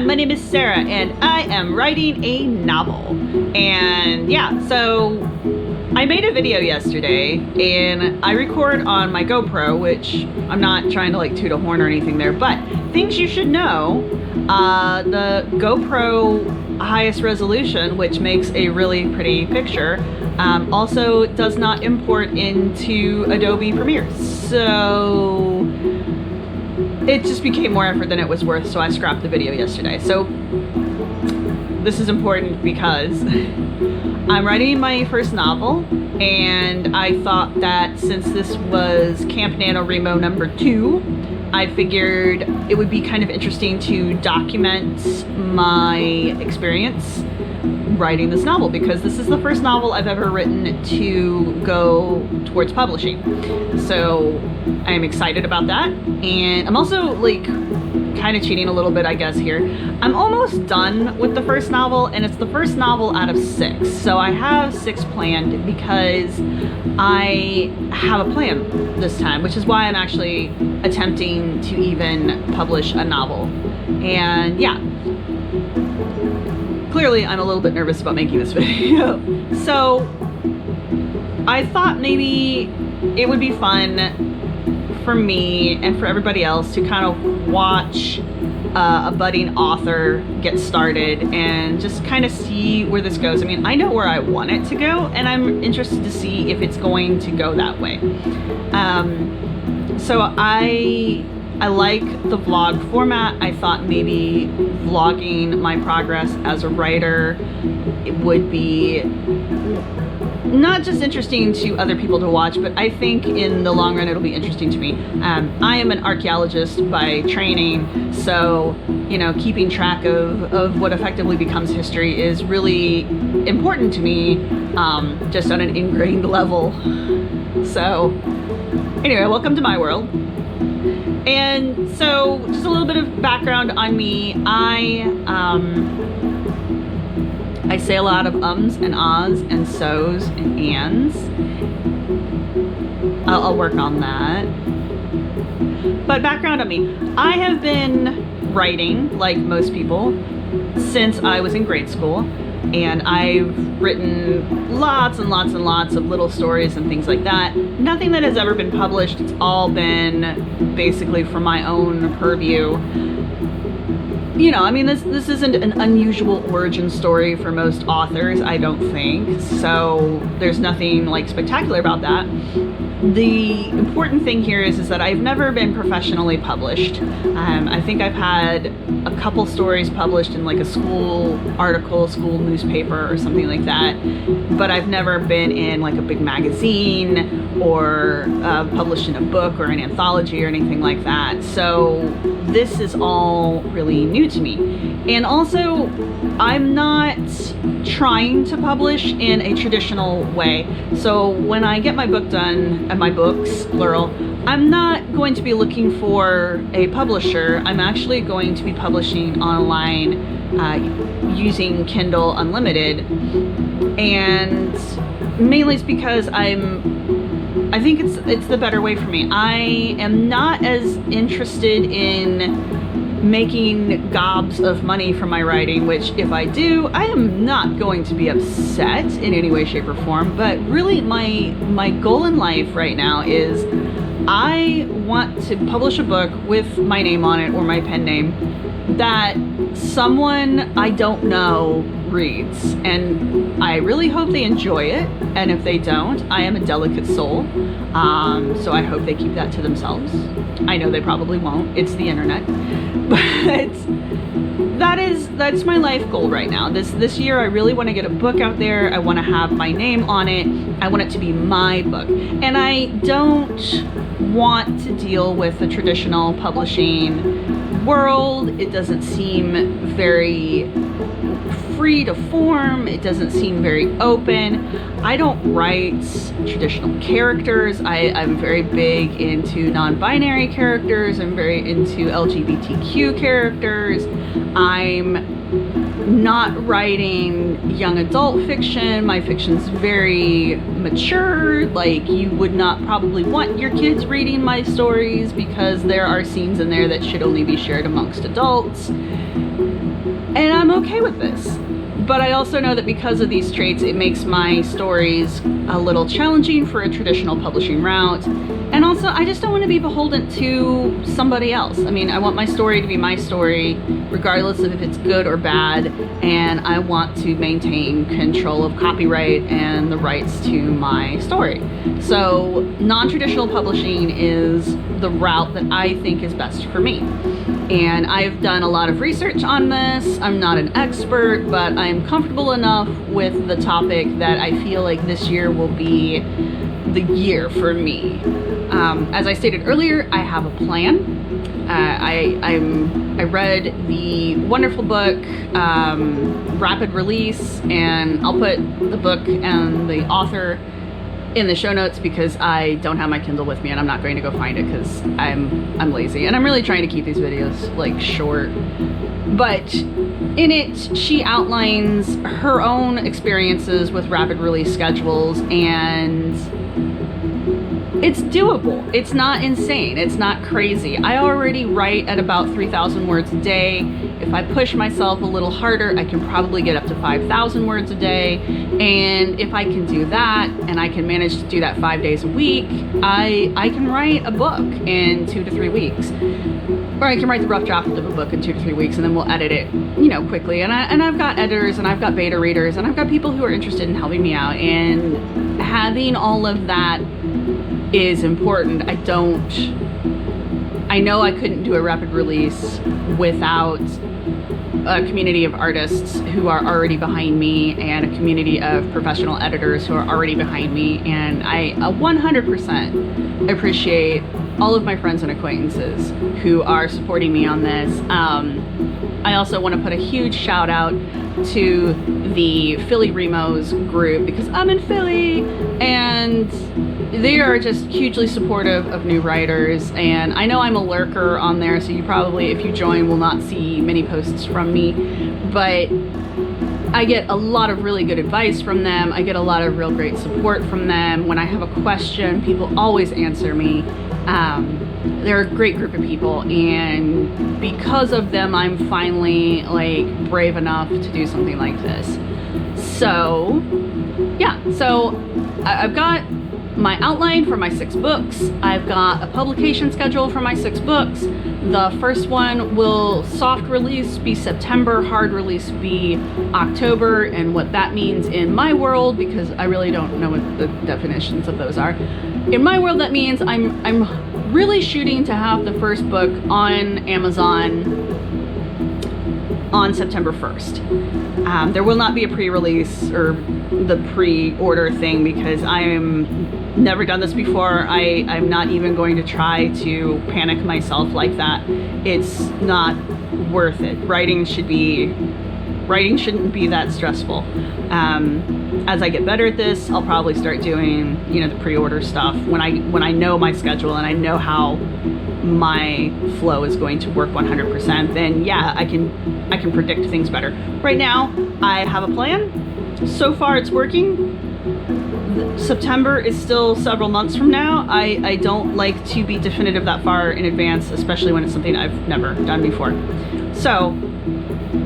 my name is Sarah, and I am writing a novel. And yeah, so I made a video yesterday, and I record on my GoPro, which I'm not trying to like toot a horn or anything there, but things you should know, the GoPro highest resolution, which makes a really pretty picture, also does not import into Adobe Premiere. So it just became more effort than it was worth, so I scrapped the video yesterday. So this is important because I'm writing my first novel, and I thought that since this was Camp NaNoWriMo #2, I figured it would be kind of interesting to document my experience writing this novel, because this is the first novel I've ever written to go towards publishing. So I am excited about that, and I'm also like kind of cheating a little bit, I guess, here. I'm almost done with the first novel, and it's the first novel out of 6. So I have 6 planned because I have a plan this time, which is why I'm actually attempting to even publish a novel. And yeah, clearly I'm a little bit nervous about making this video. So I thought maybe it would be fun for me and for everybody else to kind of watch a budding author get started and just kind of see where this goes. I mean, I know where I want it to go, and I'm interested to see if it's going to go that way. So I like the vlog format. I thought maybe vlogging my progress as a writer, it would be not just interesting to other people to watch, but I think in the long run it'll be interesting to me. I am an archaeologist by training, so you know, keeping track of what effectively becomes history is really important to me, just on an ingrained level. So anyway, welcome to my world. And so just a little bit of background on me. I say a lot of ums and ahs and so's and ands. I'll work on that. But background on me. I have been writing, like most people, since I was in grade school. And I've written lots and lots and lots of little stories and things like that. Nothing that has ever been published. It's all been basically from my own purview. You know, I mean, this isn't an unusual origin story for most authors, I don't think. So there's nothing like spectacular about that. The important thing here is that I've never been professionally published. I think I've had a couple stories published in like a school article, school newspaper or something like that, but I've never been in like a big magazine or published in a book or an anthology or anything like that. So this is all really new to me. And also, I'm not trying to publish in a traditional way. So when I get my book done, and my books, plural, I'm not going to be looking for a publisher. I'm actually going to be publishing online using Kindle Unlimited. And mainly it's because I think it's the better way for me. I am not as interested in making gobs of money from my writing, which if I do, I am not going to be upset in any way, shape, or form. But really my goal in life right now is I want to publish a book with my name on it or my pen name that someone I don't know reads, and I really hope they enjoy it. And if they don't, I am a delicate soul, so I hope they keep that to themselves. I know they probably won't, it's the internet, but that's my life goal right now. This year I really want to get a book out there. I want to have my name on it. I want it to be my book, and I don't want to deal with the traditional publishing world. It doesn't seem very free to form. It doesn't seem very open. I don't write traditional characters. I'm very big into non-binary characters. I'm very into LGBTQ characters. I'm not writing young adult fiction. My fiction's very mature. Like, you would not probably want your kids reading my stories because there are scenes in there that should only be shared amongst adults. And I'm okay with this. But I also know that because of these traits, it makes my stories a little challenging for a traditional publishing route. And also, I just don't want to be beholden to somebody else. I mean, I want my story to be my story, regardless of if it's good or bad. And I want to maintain control of copyright and the rights to my story. So non-traditional publishing is the route that I think is best for me. And I've done a lot of research on this. I'm not an expert, but I'm comfortable enough with the topic that I feel like this year will be the year for me. As I stated earlier, I have a plan. I read the wonderful book, Rapid Release, and I'll put the book and the author in the show notes because I don't have my Kindle with me and I'm not going to go find it because I'm lazy, and I'm really trying to keep these videos like short. But in it, she outlines her own experiences with rapid release schedules, and it's doable. It's not insane. It's not crazy. I already write at about 3,000 words a day. If I push myself a little harder, I can probably get up to 5,000 words a day. And if I can do that, and I can manage to do that 5 days a week, I can write a book in 2 to 3 weeks. Or I can write the rough draft of a book in 2 to 3 weeks, and then we'll edit it, you know, quickly. And I've got editors, and I've got beta readers, and I've got people who are interested in helping me out. And having all of that is important. I know I couldn't do a rapid release without a community of artists who are already behind me and a community of professional editors who are already behind me, and I 100% appreciate all of my friends and acquaintances who are supporting me on this. I also want to put a huge shout out to the Philly Remos group because I'm in Philly, and they are just hugely supportive of new writers. And I know I'm a lurker on there, so you probably, if you join, will not see many posts from me, but I get a lot of really good advice from them. I get a lot of real great support from them. When I have a question, people always answer me. They're a great group of people, and because of them, I'm finally like brave enough to do something like this. So yeah, so I've got my outline for my 6 books. I've got a publication schedule for my 6 books. The first one will soft release be September, hard release be October, and what that means in my world, because I really don't know what the definitions of those are. In my world, that means I'm really shooting to have the first book on Amazon on September 1st. There will not be a pre-release or the pre-order thing because I'm never done this before. I'm not even going to try to panic myself like that. It's not worth it. Writing shouldn't be that stressful. As I get better at this, I'll probably start doing, you know, the pre-order stuff when I know my schedule and I know how my flow is going to work 100%. Then yeah, I can predict things better. Right now, I have a plan. So far, it's working. September is still several months from now. I don't like to be definitive that far in advance, especially when it's something I've never done before. So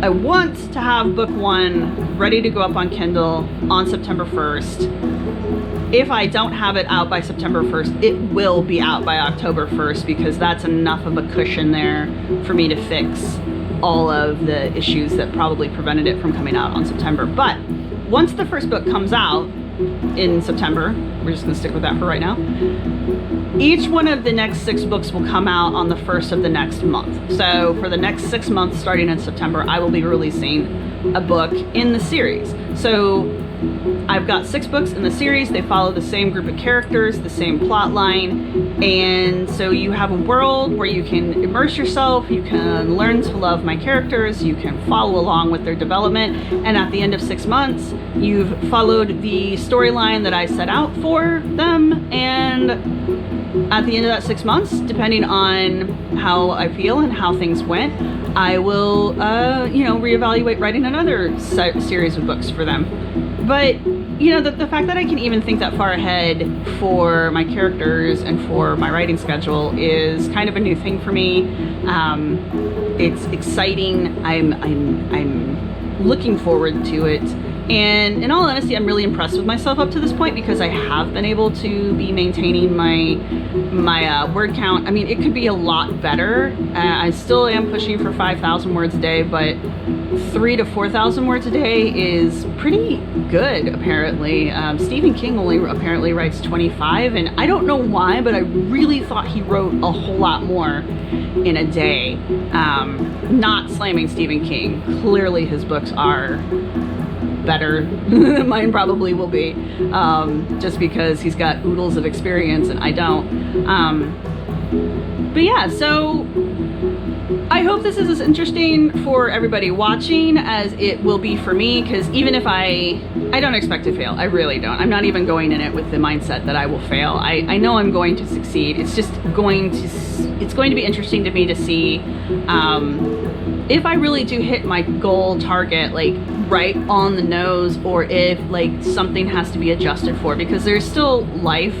I want to have book 1 ready to go up on Kindle on September 1st. If I don't have it out by September 1st, it will be out by October 1st because that's enough of a cushion there for me to fix all of the issues that probably prevented it from coming out on September. But once the first book comes out in September, we're just gonna stick with that for right now, each one of the next 6 books will come out on the 1st of the next month. So for the next 6 months, starting in September, I will be releasing a book in the series. So I've got 6 books in the series. They follow the same group of characters, the same plot line, and so you have a world where you can immerse yourself, you can learn to love my characters, you can follow along with their development, and at the end of 6 months, you've followed the storyline that I set out for them, and at the end of that 6 months, depending on how I feel and how things went, I will, reevaluate writing another series of books for them. But, the fact that I can even think that far ahead for my characters and for my writing schedule is kind of a new thing for me. It's exciting. I'm looking forward to it. And in all honesty, I'm really impressed with myself up to this point because I have been able to be maintaining my word count. I mean, it could be a lot better. I still am pushing for 5,000 words a day, but 3,000 to 4,000 words a day is pretty good, apparently. Stephen King only apparently writes 25, and I don't know why, but I really thought he wrote a whole lot more in a day. Not slamming Stephen King. Clearly his books are better than mine probably will be, just because he's got oodles of experience and I don't. But yeah, so I hope this is as interesting for everybody watching as it will be for me, because even if I don't expect to fail. I really don't. I'm not even going in it with the mindset that I will fail. I know I'm going to succeed. It's just going to be interesting to me to see if I really do hit my goal target, like right on the nose, or if like something has to be adjusted for, because there's still life.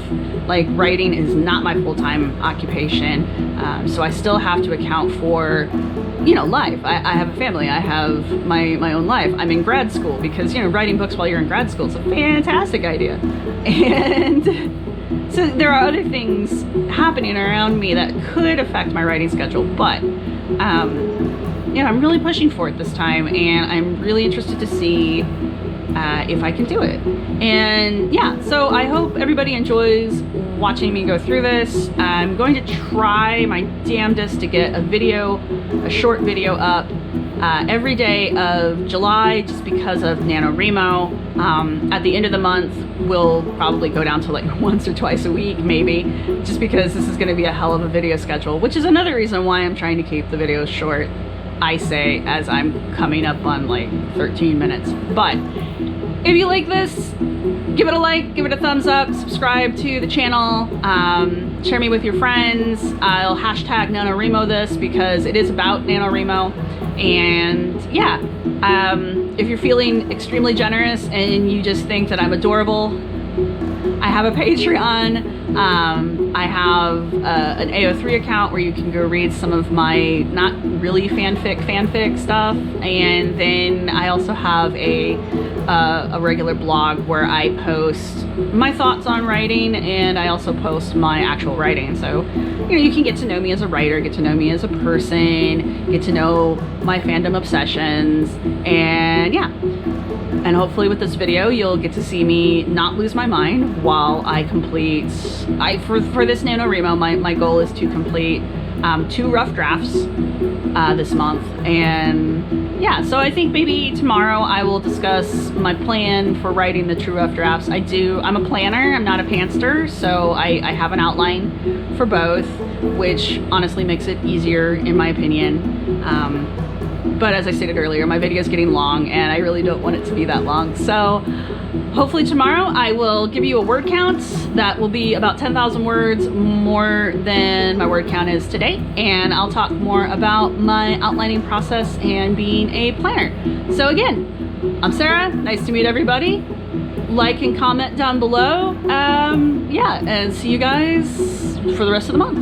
Like writing is not my full-time occupation, so I still have to account for, life. I have a family. I have my own life. I'm in grad school because, writing books while you're in grad school is a fantastic idea. And so there are other things happening around me that could affect my writing schedule, but I'm really pushing for it this time, and I'm really interested to see if I can do it. And yeah, so I hope everybody enjoys watching me go through this. I'm going to try my damnedest to get a short video up every day of July, just because of NaNoWriMo. At the end of the month, we'll probably go down to like once or twice a week, maybe, just because this is going to be a hell of a video schedule, which is another reason why I'm trying to keep the videos short, I say, as I'm coming up on like 13 minutes. But if you like this, give it a like, give it a thumbs up, subscribe to the channel, share me with your friends. I'll hashtag NaNoWriMo this because it is about NaNoWriMo. And yeah, if you're feeling extremely generous and you just think that I'm adorable, I have a Patreon. I have an AO3 account where you can go read some of my not really fanfic stuff, and then I also have a regular blog where I post my thoughts on writing, and I also post my actual writing. So you can get to know me as a writer, get to know me as a person, get to know my fandom obsessions, and yeah. And hopefully with this video, you'll get to see me not lose my mind while I complete, for this NaNoWriMo, my goal is to complete 2 rough drafts this month. And yeah, so I think maybe tomorrow I will discuss my plan for writing the 2 rough drafts. I'm a planner, I'm not a pantster, so I have an outline for both, which honestly makes it easier in my opinion. But as I stated earlier, my video is getting long and I really don't want it to be that long. So hopefully tomorrow I will give you a word count that will be about 10,000 words more than my word count is today. And I'll talk more about my outlining process and being a planner. So again, I'm Sarah. Nice to meet everybody. Like and comment down below. Yeah, and see you guys for the rest of the month.